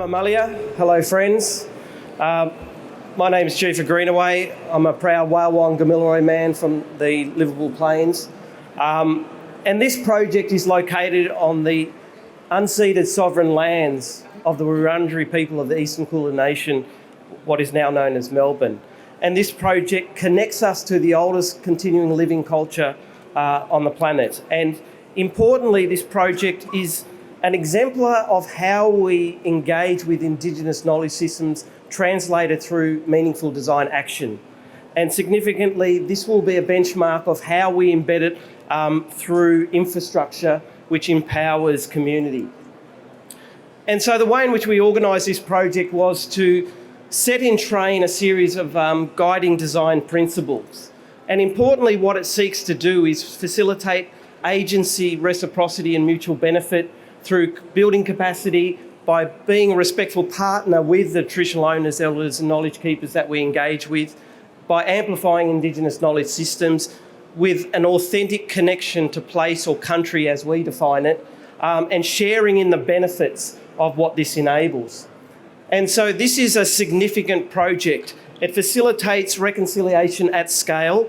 Amalia. Hello, friends. My name is Chief Greenaway. I'm a proud Walwong Gamilaroi man from the Liverpool Plains. And this project is located on the unceded sovereign lands of the Wurundjeri people of the Eastern Kulin Nation, what is now known as Melbourne. And this project connects us to the oldest continuing living culture on the planet. And importantly, this project is an exemplar of how we engage with Indigenous knowledge systems translated through meaningful design action. And significantly, this will be a benchmark of how we embed it through infrastructure which empowers community. And so the way in which we organised this project was to set in train a series of guiding design principles. And importantly, what it seeks to do is facilitate agency, reciprocity and mutual benefit through building capacity by being a respectful partner with the traditional owners, elders and knowledge keepers that we engage with, by amplifying Indigenous knowledge systems with an authentic connection to place or country as we define it, and sharing in the benefits of what this enables. And so this is a significant project. It facilitates reconciliation at scale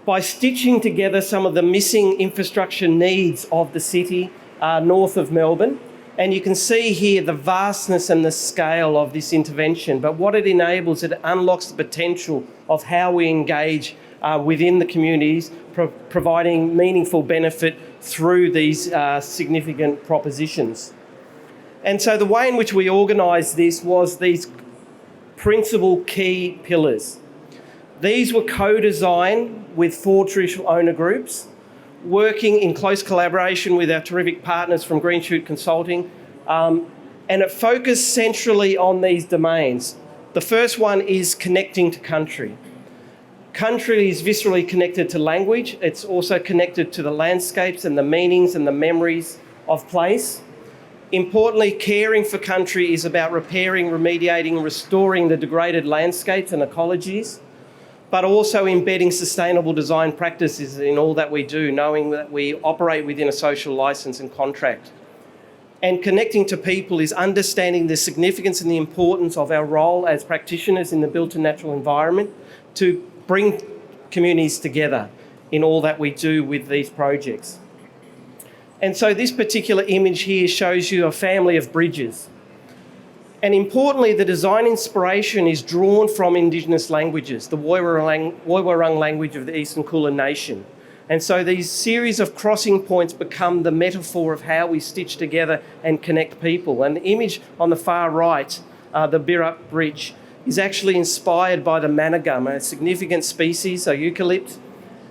by stitching together some of the missing infrastructure needs of the city north of Melbourne. And you can see here the vastness and the scale of this intervention. But what it enables, it unlocks the potential of how we engage within the communities, providing meaningful benefit through these significant propositions. And so the way in which we organised this was these principal key pillars. These were co-designed with 4 traditional owner groups, working in close collaboration with our terrific partners from Green Shoot Consulting, and it focused centrally on these domains. The first one is connecting to country. Country is viscerally connected to language. It's also connected to the landscapes and the meanings and the memories of place. Importantly, caring for country is about repairing, remediating, restoring the degraded landscapes and ecologies, but also embedding sustainable design practices in all that we do, knowing that we operate within a social licence and contract. And connecting to people is understanding the significance and the importance of our role as practitioners in the built and natural environment to bring communities together in all that we do with these projects. And so this particular image here shows you a family of bridges. And importantly, the design inspiration is drawn from Indigenous languages, the Woiwurrung language of the Eastern Kulin Nation. And so these series of crossing points become the metaphor of how we stitch together and connect people. And the image on the far right, the Birrup Bridge, is actually inspired by the managum, a significant species, a eucalypt,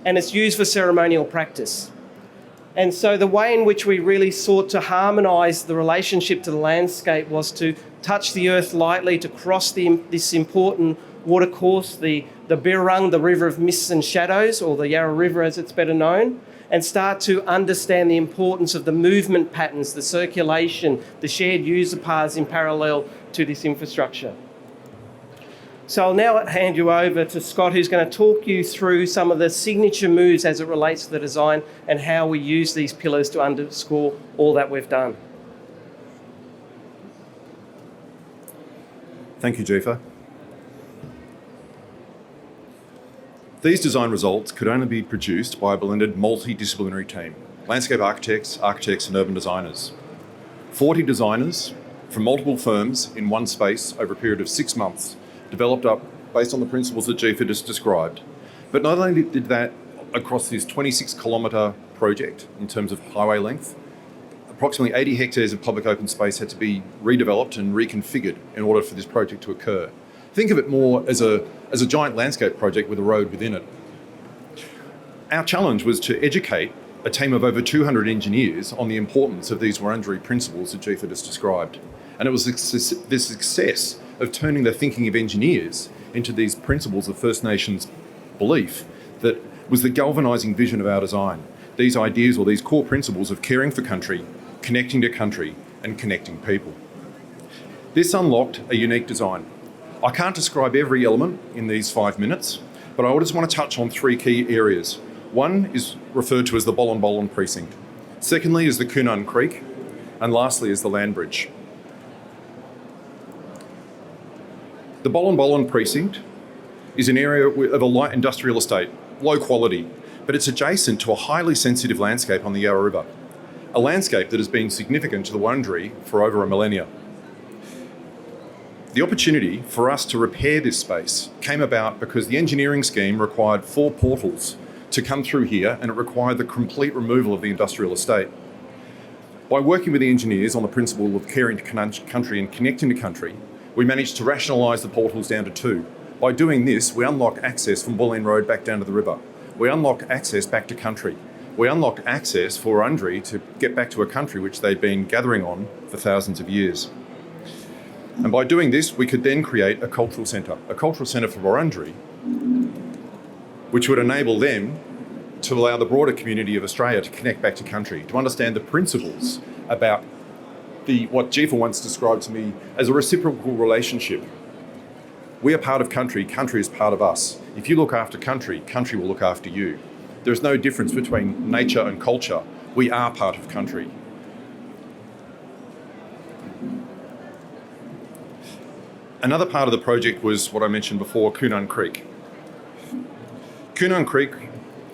and it's used for ceremonial practice. And so the way in which we really sought to harmonise the relationship to the landscape was to touch the earth lightly, to cross this important watercourse, the Birrung, the River of Mists and Shadows, or the Yarra River as it's better known, and start to understand the importance of the movement patterns, the circulation, the shared user paths in parallel to this infrastructure. So I'll now hand you over to Scott, who's going to talk you through some of the signature moves as it relates to the design and how we use these pillars to underscore all that we've done. Thank you, Jefa. These design results could only be produced by a blended multidisciplinary team, landscape architects and urban designers. 40 designers from multiple firms in one space over a period of 6 months, developed up based on the principles that Jefa just described. But not only did that across this 26-kilometre project in terms of highway length, approximately 80 hectares of public open space had to be redeveloped and reconfigured in order for this project to occur. Think of it more as a giant landscape project with a road within it. Our challenge was to educate a team of over 200 engineers on the importance of these Wurundjeri principles that Jefa just described. And it was the success of turning the thinking of engineers into these principles of First Nations belief that was the galvanising vision of our design. These ideas or these core principles of caring for country, connecting to country and connecting people. This unlocked a unique design. I can't describe every element in these 5 minutes, but I just want to touch on 3 key areas. One is referred to as the Bolon Bolon precinct. Secondly is the Coonan Creek, and lastly is the land bridge. The Bollen precinct is an area of a light industrial estate, low quality, but it's adjacent to a highly sensitive landscape on the Yarra River, a landscape that has been significant to the Wurundjeri for over a millennia. The opportunity for us to repair this space came about because the engineering scheme required 4 portals to come through here, and it required the complete removal of the industrial estate. By working with the engineers on the principle of caring to country and connecting to country, we managed to rationalise the portals down to 2. By doing this, we unlock access from Bulleen Road back down to the river. We unlock access back to country. We unlock access for Wurundjeri to get back to a country which they'd been gathering on for thousands of years. And by doing this, we could then create a cultural centre for Wurundjeri, which would enable them to allow the broader community of Australia to connect back to country, to understand the principles about what Jifa once described to me as a reciprocal relationship. We are part of country, country is part of us. If you look after country, country will look after you. There's no difference between nature and culture. We are part of country. Another part of the project was what I mentioned before, Coonun Creek. Coonun Creek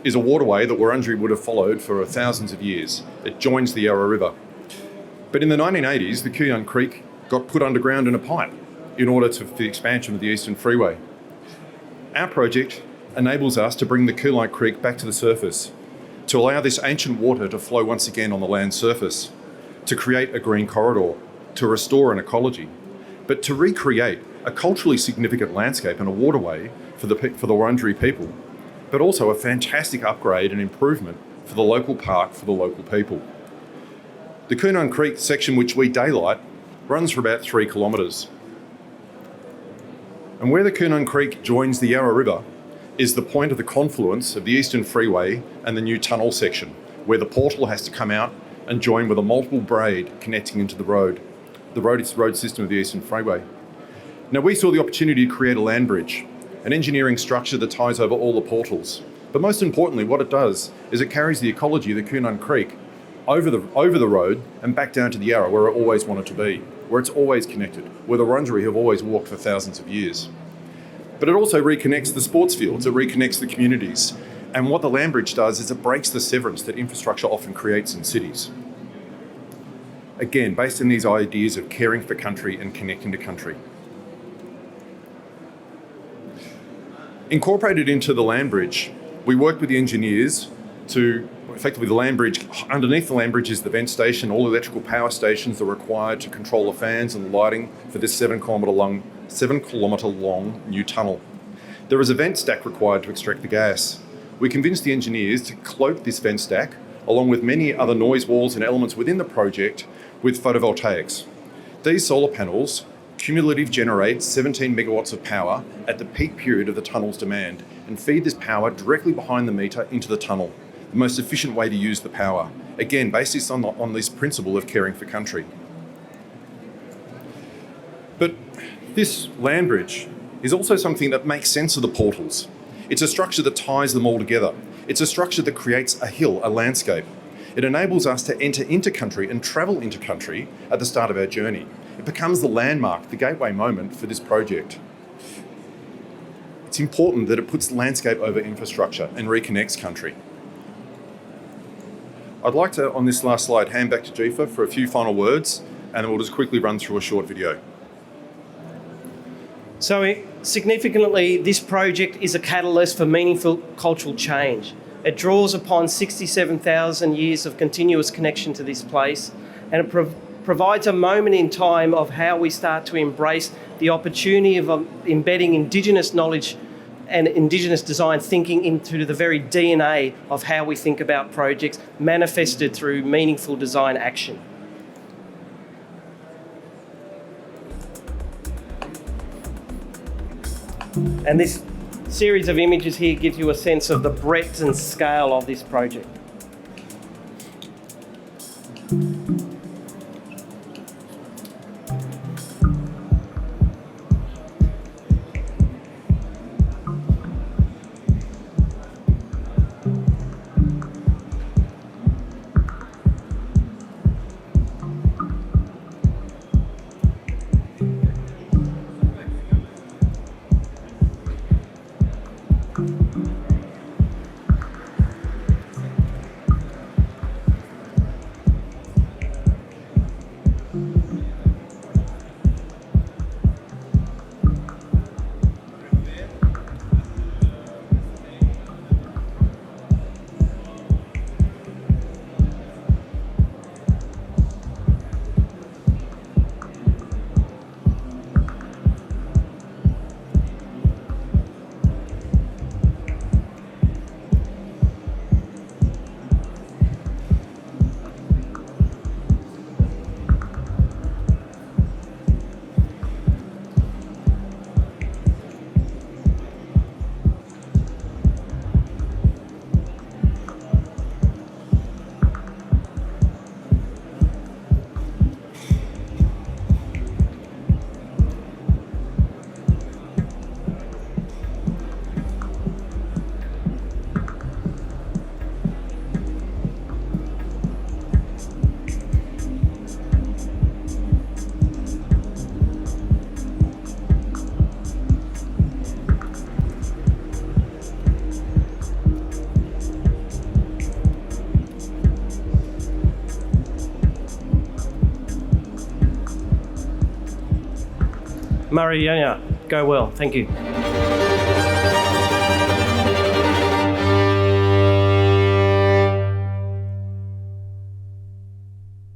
is a waterway that Wurundjeri would have followed for thousands of years. It joins the Yarra River. But in the 1980s, the Coonun Creek got put underground in a pipe in order for the expansion of the Eastern Freeway. Our project enables us to bring the Coonun Creek back to the surface, to allow this ancient water to flow once again on the land surface, to create a green corridor, to restore an ecology, but to recreate a culturally significant landscape and a waterway for the Wurundjeri people, but also a fantastic upgrade and improvement for the local park for the local people. The Coonun Creek section which we daylight runs for about 3 kilometres. And where the Coonun Creek joins the Yarra River is the point of the confluence of the Eastern Freeway and the new tunnel section, where the portal has to come out and join with a multiple braid connecting into the road system of the Eastern Freeway. Now, we saw the opportunity to create a land bridge, an engineering structure that ties over all the portals. But most importantly, what it does is it carries the ecology of the Coonun Creek over the road and back down to the Yarra, where it always wanted to be, where it's always connected, where the Wurundjeri have always walked for thousands of years. But it also reconnects the sports fields, it reconnects the communities. And what the land bridge does is it breaks the severance that infrastructure often creates in cities. Again, based on these ideas of caring for country and connecting to country. Incorporated into the land bridge, we worked with the engineers to effectively the land bridge. Underneath the land bridge is the vent station, all electrical power stations that are required to control the fans and the lighting for this 7 kilometre long new tunnel. There is a vent stack required to extract the gas. We convinced the engineers to cloak this vent stack, along with many other noise walls and elements within the project, with photovoltaics. These solar panels cumulative generate 17 megawatts of power at the peak period of the tunnel's demand and feed this power directly behind the meter into the tunnel, the most efficient way to use the power. Again, based on this principle of caring for country. But this land bridge is also something that makes sense of the portals. It's a structure that ties them all together. It's a structure that creates a hill, a landscape. It enables us to enter into country and travel into country at the start of our journey. It becomes the landmark, the gateway moment for this project. It's important that it puts landscape over infrastructure and reconnects country. I'd like to, on this last slide, hand back to Jifa for a few final words, and then we'll just quickly run through a short video. So significantly, this project is a catalyst for meaningful cultural change. It draws upon 67,000 years of continuous connection to this place, and it provides a moment in time of how we start to embrace the opportunity of embedding Indigenous knowledge and Indigenous design thinking into the very DNA of how we think about projects, manifested through meaningful design action. And this series of images here gives you a sense of the breadth and scale of this project. Mariana. Go well. Thank you.